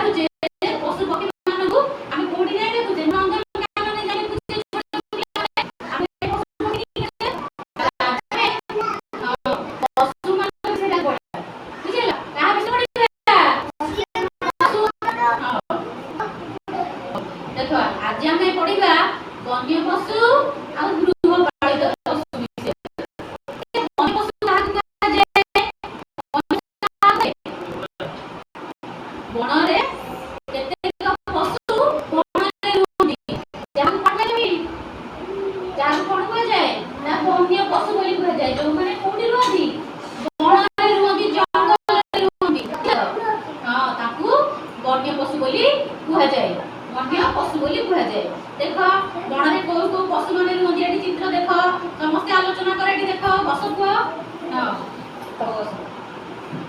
पारुचे पशु पक्षी मानकु हम कोडी जाय देखुचे नंदन कानन जाय देखुचे हम पशु पक्षी पशु मान सेटा पढा बुझिला कहा विषय पढिबा देखो आज हम पढिबा वन्य पशु आ गृहपालित पशु विषय वन्य पशु काहा बणरे केतेक पशु बणरे रुहନ୍ତି जाहा पढाइबी जाहा कोन को जाय ना वन्य पशु बोली कह जाय जो माने कोठी रुहନ୍ତି बणरे रुहନ୍ତି जंगल रुहନ୍ତି हां ताकू वन्य पशु बोली कह जाय वन्य पशु बोली कह जाय देखो बणरे को पशु माने रुहନ୍ତି एठी चित्र देखो समस्त आलोचना करे एठी देखो बस को हां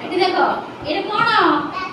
एठी देखो ए कोन